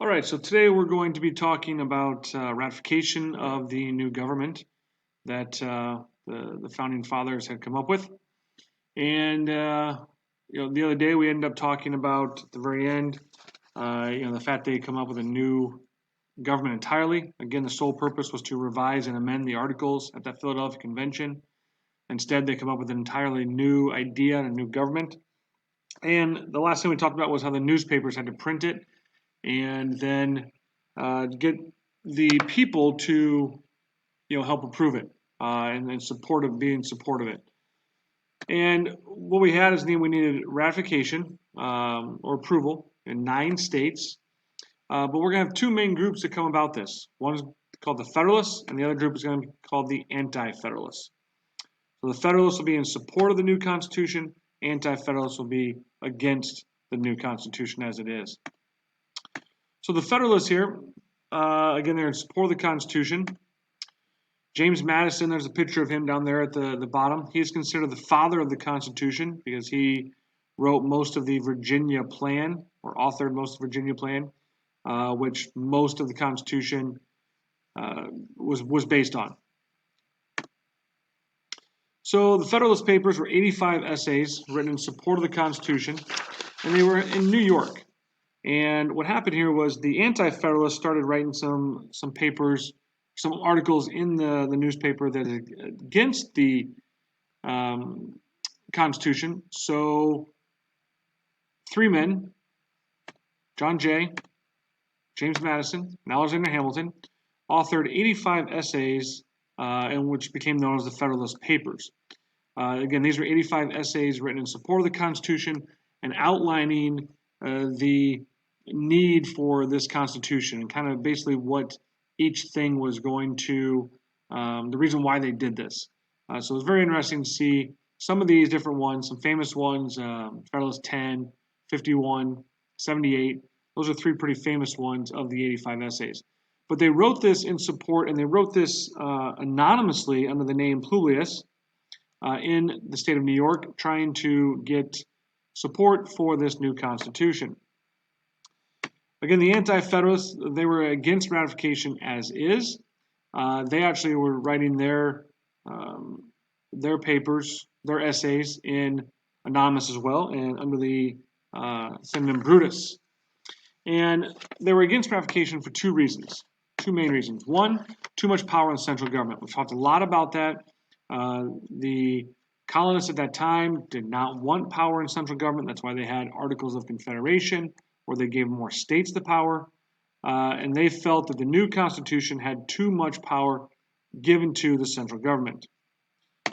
All right, so today we're going to be talking about ratification of the new government that the founding fathers had come up with. And the other day we ended up talking about at the very end, the fact they come up with a new government entirely. Again, the sole purpose was to revise and amend the articles at that Philadelphia Convention. Instead, they come up with an entirely new idea and a new government. And the last thing we talked about was how the newspapers had to print it and then get the people to help approve it and being supportive of it. And what we had is we needed ratification or approval in 9 states. But we're going to have 2 main groups that come about this. One is called the Federalists, and the other group is going to be called the Anti-Federalists. So the Federalists will be in support of the new Constitution. Anti-Federalists will be against the new Constitution as it is. So the Federalists here, again, they're in support of the Constitution. James Madison, there's a picture of him down there at the bottom. He is considered the father of the Constitution because he wrote most of the Virginia Plan, or authored most of the Virginia Plan, which most of the Constitution was based on. So the Federalist Papers were 85 essays written in support of the Constitution, and they were in New York. And what happened here was the Anti-Federalists started writing some papers, some articles in the newspaper that is against the Constitution. So 3 men, John Jay, James Madison, and Alexander Hamilton, authored 85 essays and which became known as the Federalist Papers. Again, these were 85 essays written in support of the Constitution and outlining the need for this Constitution and kind of basically what each thing was going to, the reason why they did this. So it was very interesting to see some of these different ones, some famous ones, Federalist 10, 51, 78. Those are 3 pretty famous ones of the 85 essays. But they wrote this in support, and they wrote this anonymously under the name Publius in the state of New York, trying to get support for this new Constitution. Again, the Anti-Federalists, they were against ratification as is. They actually were writing their papers, their essays in anonymous as well, and under the synonym Brutus. And they were against ratification for 2 reasons, 2 main reasons. One, too much power in the central government. We've talked a lot about that. The colonists at that time did not want power in central government. That's why they had Articles of Confederation, where they gave more states the power. And they felt that the new Constitution had too much power given to the central government.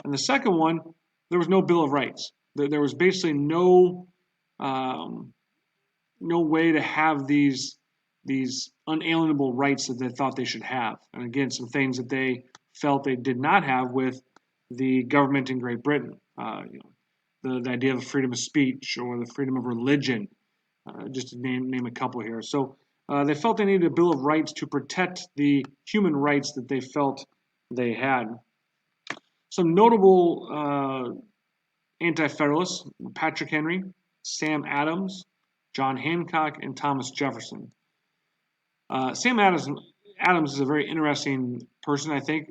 And the second one, there was no Bill of Rights. There was basically no way to have these unalienable rights that they thought they should have. And again, some things that they felt they did not have with the government in Great Britain. The idea of freedom of speech or the freedom of religion, just to name a couple here. So they felt they needed a Bill of Rights to protect the human rights that they felt they had. Some notable Anti-Federalists: Patrick Henry, Sam Adams, John Hancock, and Thomas Jefferson. Sam Adams is a very interesting person, I think.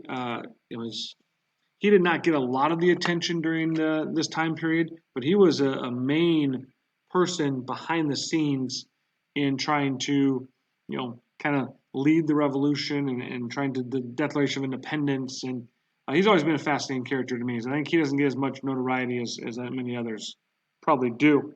He did not get a lot of the attention during this time period, but he was a main person behind the scenes in trying to, kind of lead the revolution and trying to the Declaration of Independence. And he's always been a fascinating character to me. I think he doesn't get as much notoriety as many others probably do.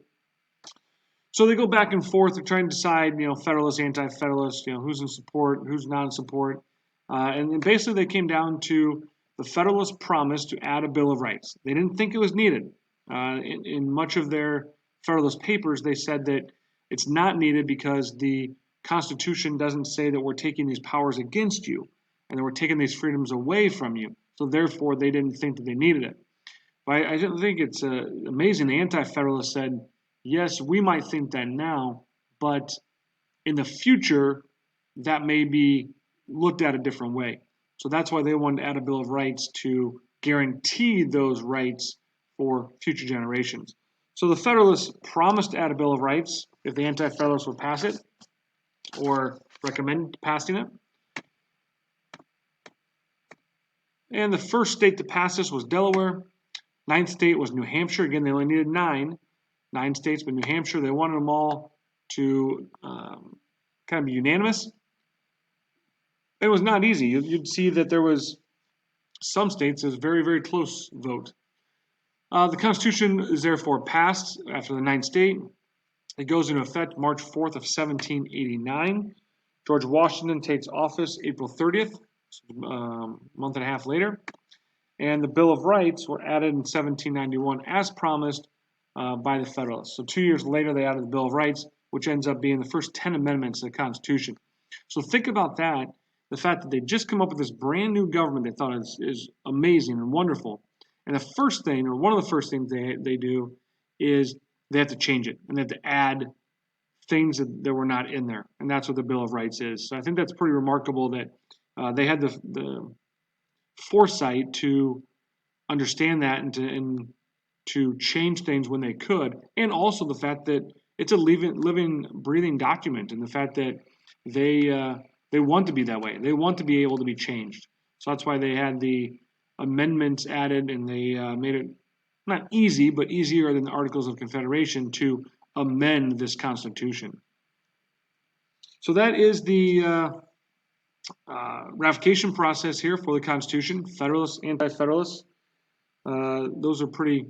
So they go back and forth. They're trying to decide, Federalist, Anti-Federalist, who's in support, who's not in support. And then basically they came down to the Federalists promised to add a Bill of Rights. They didn't think it was needed. In much of their Federalist papers, they said that it's not needed because the Constitution doesn't say that we're taking these powers against you and that we're taking these freedoms away from you. So therefore, they didn't think that they needed it. But I think it's amazing. The Anti-Federalists said, yes, we might think that now, but in the future, that may be looked at a different way. So that's why they wanted to add a Bill of Rights to guarantee those rights for future generations. So the Federalists promised to add a Bill of Rights if the Anti-Federalists would pass it. or recommend passing it. And the first state to pass this was Delaware. Ninth state was New Hampshire. Again, they only needed nine states, but New Hampshire, they wanted them all to kind of be unanimous. It was not easy. You'd see that there was some states, it was a very, very close vote. The Constitution is therefore passed after the ninth state. It goes into effect March 4th of 1789. George Washington takes office April 30th, a month and a half later. And the Bill of Rights were added in 1791 as promised by the Federalists. So 2 years later, they added the Bill of Rights, which ends up being the first 10 amendments to the Constitution. So think about that, the fact that they just come up with this brand new government they thought is amazing and wonderful. And the first thing, or one of the first things they do is they have to change it, and they have to add things that were not in there. And that's what the Bill of Rights is. So I think that's pretty remarkable that they had the foresight to understand that and to change things when they could, and also the fact that it's a living, breathing document, and the fact that they want to be that way. They want to be able to be changed. So that's why they had the amendments added, and they made it not easy, but easier than the Articles of Confederation to amend this Constitution. So that is the ratification process here for the Constitution. Federalists, anti-Federalists. Those are pretty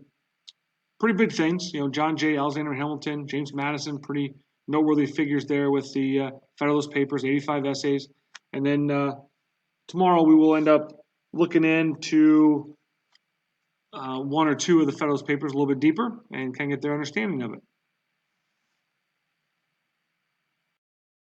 big things. You know, John Jay, Alexander Hamilton, James Madison, pretty noteworthy figures there with the Federalist Papers, 85 essays. And then tomorrow we will end up looking into one or two of the Federalist Papers a little bit deeper and kind of get their understanding of it.